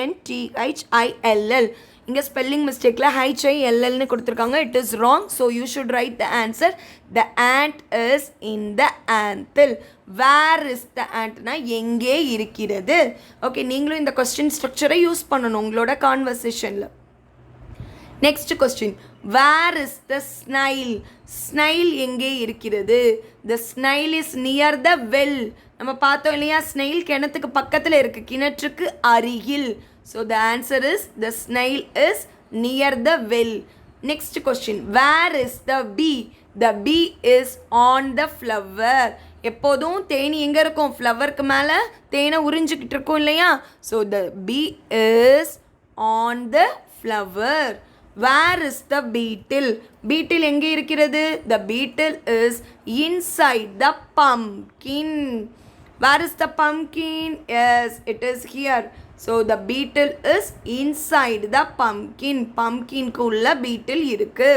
ANTHILL. இங்கே ஸ்பெல்லிங் மிஸ்டேக்கில் HILLன்னு கொடுத்துருக்காங்க. It is wrong. So you should write the answer. The ant is in the anthill. Where is the antனா எங்கே இருக்கிறது. ஓகே, நீங்களும் இந்த கொஸ்டின் ஸ்ட்ரக்சரை யூஸ் பண்ணணும் உங்களோட கான்வர்சேஷனில். Next question, where is the snail. Snail எங்கே இருக்கிறது. The snail is near the well. நம்ம பார்த்தோம் இல்லையா, ஸ்னைல் கிணத்துக்கு பக்கத்தில் இருக்குது, கிணற்றுக்கு அருகில். So the answer is the snail is near the well. Next question, where is the bee. The bee is on the flower. எப்போதும் தேனி எங்கே இருக்கும், ஃப்ளவருக்கு மேலே தேனை உறிஞ்சிக்கிட்டு இருக்கும் இல்லையா. So the bee is on the flower. Where is the beetle. Beetle எங்கே இருக்கிறது. The beetle is inside the pumpkin. Where is the pumpkin. Yes, it is here. So the beetle is inside the pumpkin. பம்ப்கின்க்கு உள்ள beetle இருக்கு.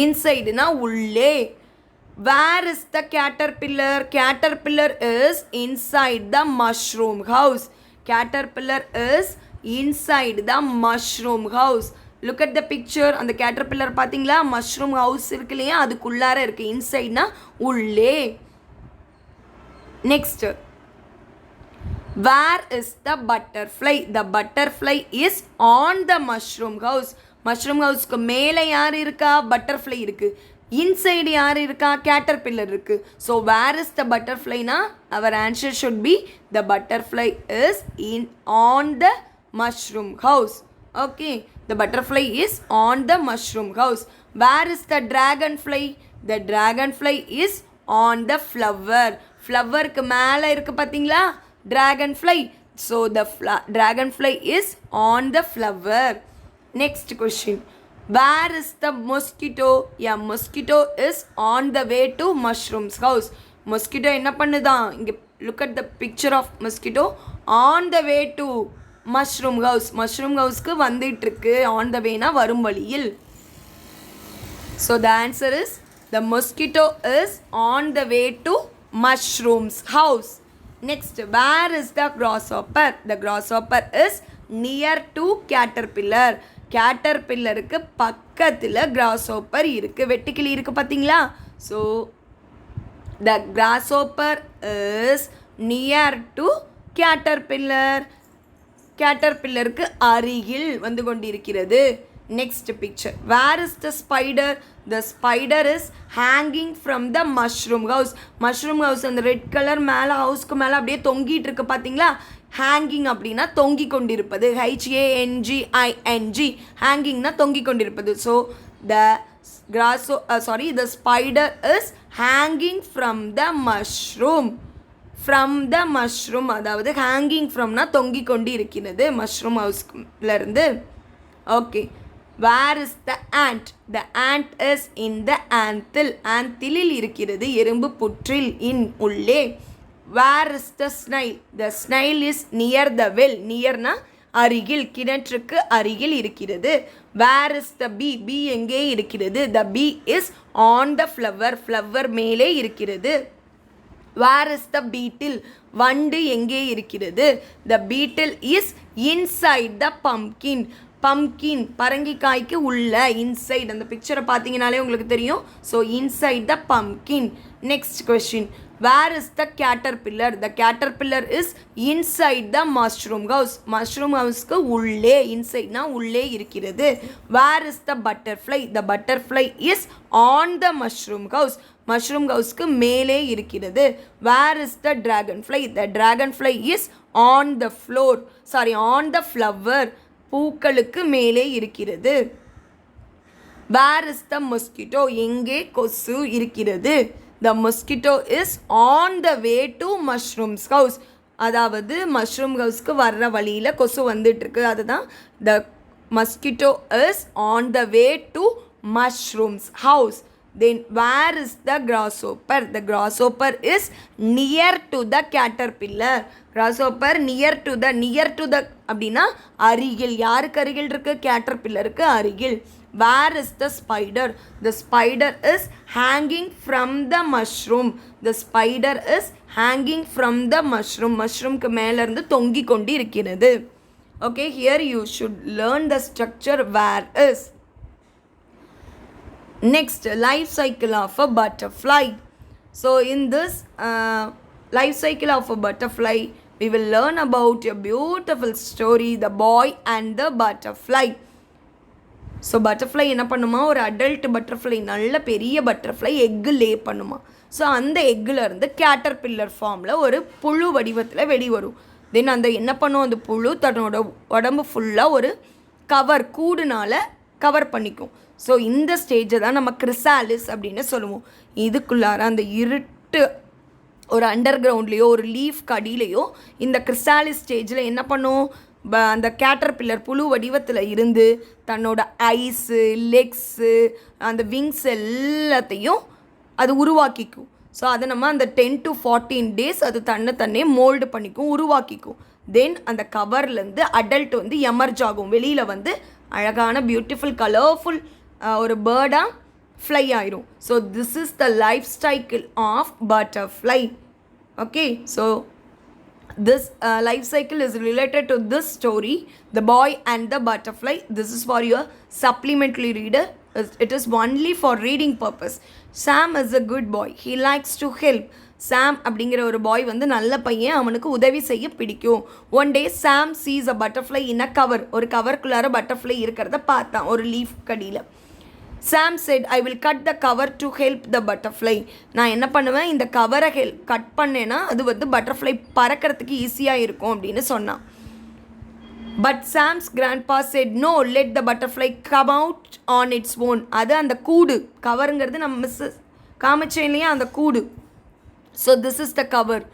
இன்சைடுனா உள்ளே. Where is the caterpillar. Caterpillar is inside the mushroom house. Caterpillar is inside the mushroom house. Look at the picture. அந்த caterpillar பார்த்தீங்களா, mushroom house இருக்கு இல்லையா, அதுக்குள்ளார இருக்கு. இன்சைட்னா உள்ளே. Next, where is the butterfly. The butterfly is on the mushroom house. Mushroom ஹவுஸ்க்கு மேலே யார் இருக்கா, பட்டர்ஃப்ளை இருக்கு. இன்சைடு யார் இருக்கா, கேட்டர்பில்லர் இருக்கு. ஸோ வேர் இஸ் த பட்டர்ஃப்ளைனா அவர் answer should be the butterfly is in on the mushroom house. Okay, the butterfly is on the mushroom house. Where is the dragonfly. The dragonfly is on the flower. Flower க்கு மேலே இருக்கு பார்த்தீங்களா dragonfly. So the dragonfly is on the flower. Next question, where is the mosquito. Yeah, mosquito is on the way to mushroom's house. mosquito என்ன பண்ணுதான், இங்கே look at the picture of mosquito on the way to mushroom house. Mushroom ஹவுஸ்க்கு வந்துட்டுருக்கு. On the வேனா வரும் வழியில். So the answer is the mosquito is on the way to mushrooms house. Next, where is the grasshopper. The grasshopper is near to caterpillar. கேட்டர்பில்லருக்கு பக்கத்தில் grasshopper இருக்குது. வெட்டுக்கிளி இருக்குது பார்த்தீங்களா. So the grasshopper is near to caterpillar. கேட்டர்பில்லருக்கு அருகில் வந்து கொண்டிருக்கிறது. Next picture, where is the spider. The spider is hanging from the mushroom house. Mushroom house அந்த ரெட் கலர் மேலே ஹவுஸ்க்கு மேலே அப்படியே தொங்கிட்டு இருக்கு பார்த்தீங்களா. ஹேங்கிங் அப்படின்னா தொங்கி கொண்டிருப்பது. HANGING. ஹேங்கிங்னா தொங்கி கொண்டிருப்பது. So the spider is hanging from the mushroom. From the mushroom, அதாவது ஹேங்கிங் ஃப்ரம்னா தொங்கி கொண்டு இருக்கிறது மஷ்ரூம் ஹவுஸ்லேருந்து. Okay, where is the ant. The ant is in the anthill. anthill இருக்கிறது, எறும்பு புற்றில், இன் உள்ளே. Where is the snail. The snail is near the well. நியர்னா அருகில், கிணற்றுக்கு அருகில் இருக்கிறது. Where is the B. Bee எங்கே இருக்கிறது. The bee is on the flower. Flower மேலே இருக்கிறது. Where is the beetle. வண்டு எங்கே இருக்கிறது. The beetle is inside the pumpkin. Pumpkin பரங்கிக்காய்க்கு உள்ள, இன்சைட். அந்த பிக்சரை பார்த்தீங்கனாலே உங்களுக்கு தெரியும். So inside the pumpkin. Next question, where is the caterpillar. The caterpillar is inside the mushroom house. Mushroom ஹவுஸ்க்கு உள்ளே, இன்சைட்னா உள்ளே இருக்கிறது. Where is the butterfly. The butterfly is on the mushroom house. Mushroom ஹவுஸ்க்கு மேலே இருக்கிறது. Where is the dragonfly. The dragonfly is on the floor. On the flower. பூக்களுக்கு மேலே இருக்கிறது. Where is the mosquito. எங்கே கொசு இருக்கிறது. The mosquito is on the way to mushrooms house. அதாவது மஷ்ரூம் ஹவுஸ்க்கு வர்ற வழியில் கொசு வந்துட்டுருக்கு. அதுதான் the mosquito is on the way to mushrooms house. Then where is the grasshopper? The grasshopper is near to the caterpillar. Grasshopper near to the அப்படின்னா அருகில். யாருக்கு அருகில் இருக்கு, கேட்டர்பில்லருக்கு அருகில். Where is the spider? The spider is hanging from the mushroom. The spider is hanging from the mushroom. மஷ்ரூம்க்கு மேலேருந்து தொங்கி கொண்டு இருக்கிறது. Okay, here you should learn the structure where is. Next, life cycle of a butterfly. So in this life cycle of a butterfly, we will learn about a beautiful story, the boy and the butterfly. So butterfly என்ன பண்ணுமா, ஒரு adult butterfly, நல்ல பெரிய butterfly egg லே பண்ணுமா. So அந்த எக்குலேருந்து caterpillar ஃபார்மில் ஒரு புழு வடிவத்தில் வெளிவரும். தென் அந்த என்ன பண்ணும், அந்த புழு தன்னோட உடம்பு ஃபுல்லாக ஒரு கூடுனால் கவர் பண்ணிக்கும். ஸோ இந்த ஸ்டேஜை தான் நம்ம கிரிசாலிஸ் அப்படின்னு சொல்லுவோம். இதுக்குள்ளார அந்த இருட்டு ஒரு அண்டர் கிரவுண்ட்லேயோ ஒரு லீஃப் கடியிலையோ இந்த கிரிசாலிஸ் ஸ்டேஜில் என்ன பண்ணும், அந்த கேட்டர்பில்லர் புழு வடிவத்தில் இருந்து தன்னோட ஐஸு, லெக்ஸு, அந்த விங்ஸ் எல்லாத்தையும் அது உருவாக்கிக்கும். ஸோ அதை நம்ம அந்த 10 to 14 days அது தன்னை மோல்டு பண்ணிக்கும், உருவாக்கிக்கும். தென் அந்த கவர்லேருந்து அடல்ட் வந்து எமர்ஜ் ஆகும், வெளியில் வந்து அழகான பியூட்டிஃபுல் கலர்ஃபுல் ஒரு பேர்டாக ஃப்ளை ஆயிரும். So this is the life cycle of butterfly. Okay, so this life cycle is related to this story, the boy and the butterfly. This is for your supplementary reader. It is only for reading purpose. Sam is a good boy, he likes to help. Sam அப்படிங்கிற ஒரு பாய் வந்து நல்ல பையன், அவனுக்கு உதவி செய்ய பிடிக்கும். One day Sam sees a butterfly in a cover. ஒரு கவருக்குள்ளார பட்டர்ஃப்ளை இருக்கிறத பார்த்தான் ஒரு லீஃப் கடியில். Sam said, I will cut the cover to help the butterfly. நான் என்ன பண்ணுவேன், இந்த கவரை கட் பண்ணேன்னா அது வந்து பட்டர்ஃப்ளை பறக்கிறதுக்கு ஈஸியாக இருக்கும் அப்படின்னு சொன்னான். But Sam's grandpa said, no, let the butterfly come out on its own. அது அந்த கூடு, கவருங்கிறது நம்ம மிஸ்ஸஸ் காமிச்சேன் இல்லையா, அந்த கூடு. So this is the cover.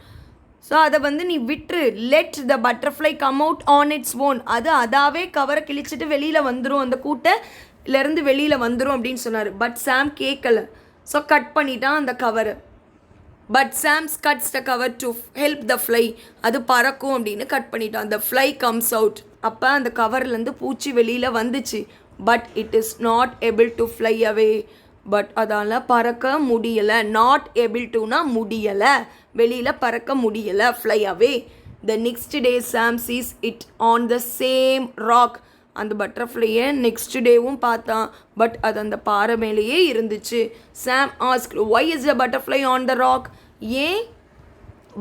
So அதை வந்து நீ விட்டுரு, let the butterfly come out on its own. அது அதாவே கவரை கிழிச்சிட்டு வெளியில் வந்துடும், அந்த கூட்டையிலேருந்து வெளியில் வந்துடும் அப்படின்னு சொன்னார். பட் சாம் கேட்கல, ஸோ கட் பண்ணிட்டான் அந்த கவரை. But Sam cuts the cover to help the fly. அது பறக்கும் அப்படின்னு கட் பண்ணிட்டான். The fly comes out. அப்போ அந்த கவர்லேருந்து பூச்சி வெளியில் வந்துச்சு. But it is not able to fly away. But அதால் பறக்க முடியலை. நாட் ஏபிள் டுனா முடியலை, வெளியில் பறக்க முடியலை, fly away. The next day Sam sees it on the same rock. அந்த பட்டர்ஃப்ளையை நெக்ஸ்ட் டேவும் பார்த்தான். பட் அது அந்த பாறை மேலேயே இருந்துச்சு. Sam ask, why is the butterfly on the rock? ஏன்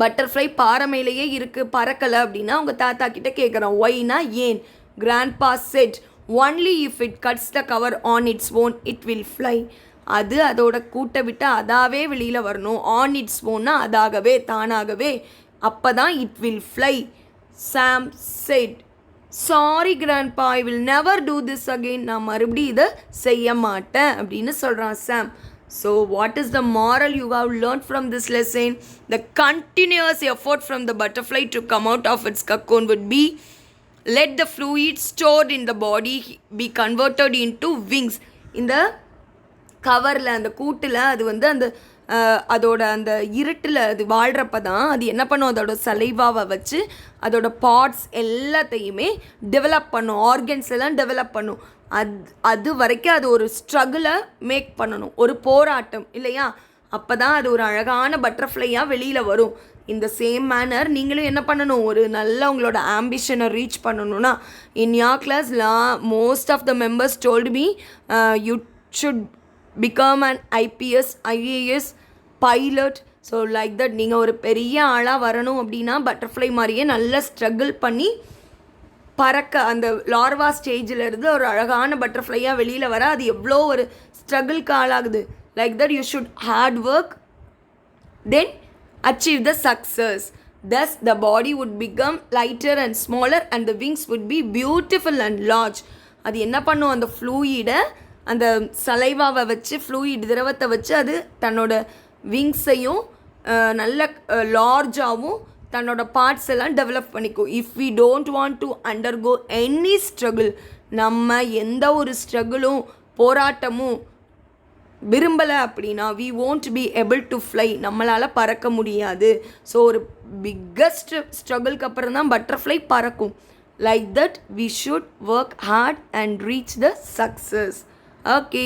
பட்டர்ஃப்ளை பாறை மேலேயே இருக்குது, பறக்கலை அப்படின்னா அவங்க தாத்தா கிட்ட கேட்குறான். ஒய்னா ஏன்? Grandpa said, only if it cuts the cover on its own it will fly. அது அதோட கூட்டை விட்டு அதாவே வெளியில் வரணும். ஆன் இட்ஸ் ஓன்னா அதாகவே, தானாகவே, அப்போ தான் it will fly. Sam set, sorry grandpa, I will never do this again. நான் மறுபடியும் இதை செய்ய மாட்டேன் அப்படின்னு சொல்கிறான் சாம். So what is the moral you have learned from this lesson? The continuous effort from the butterfly to come out of its cocoon would be, let the fluid stored in the body be converted into wings. இந்த கவரில், அந்த கூட்டில் அது வந்து அந்த அதோட அந்த இருட்டில் அது வாழ்கிறப்ப தான் அது என்ன பண்ணும், அதோட சலைவாவை வச்சு அதோட பார்ட்ஸ் எல்லாத்தையுமே டெவலப் பண்ணும், ஆர்கன்ஸ் எல்லாம் டெவலப் பண்ணும். அது வரைக்கும் அது ஒரு ஸ்ட்ரகிளை மேக் பண்ணணும், ஒரு போராட்டம் இல்லையா? அப்போ தான் அது ஒரு அழகான பட்டர்ஃப்ளையாக வெளியில் வரும். இந்த சேம் மேனர் நீங்களும் என்ன பண்ணணும், ஒரு நல்ல உங்களோட ஆம்பிஷனை ரீச் பண்ணணும்னா, in your class most of the members told me you should become an IPS, IAS, pilot. So like that நீங்கள் ஒரு பெரிய ஆளாக வரணும் அப்படின்னா பட்டர்ஃப்ளை மாதிரியே நல்லா ஸ்ட்ரகிள் பண்ணி பறக்க, அந்த லார்வா ஸ்டேஜில் இருந்து ஒரு அழகான பட்டர்ஃப்ளையாக வெளியில் வர அது எவ்வளோ ஒரு ஸ்ட்ரகிள்க்கு ஆளாகுது. Like that you should hard work, then achieve the success. Thus the body would become lighter and smaller and the wings would be beautiful and large. அது என்ன பண்ணும், அந்த ஃப்ளூயிடை, அந்த சலைவாவை வச்சு, ஃப்ளூயிட் திரவத்தை வச்சு அது தன்னோட விங்ஸையும் நல்ல லார்ஜாகவும் தன்னோட பார்ட்ஸ் எல்லாம் டெவலப் பண்ணிக்கும். If we don't want to undergo any struggle, நம்ம எந்த ஒரு ஸ்ட்ரகிளும் போராட்டமும் விரும்பலை அப்படின்னா we won't be able to fly, நம்மளால் பறக்க முடியாது. ஸோ ஒரு பிக்கஸ்ட் ஸ்ட்ரகிள்க்கு அப்புறம் தான் பட்டர்ஃப்ளை பறக்கும். Like that we should work hard and reach the success. Okay.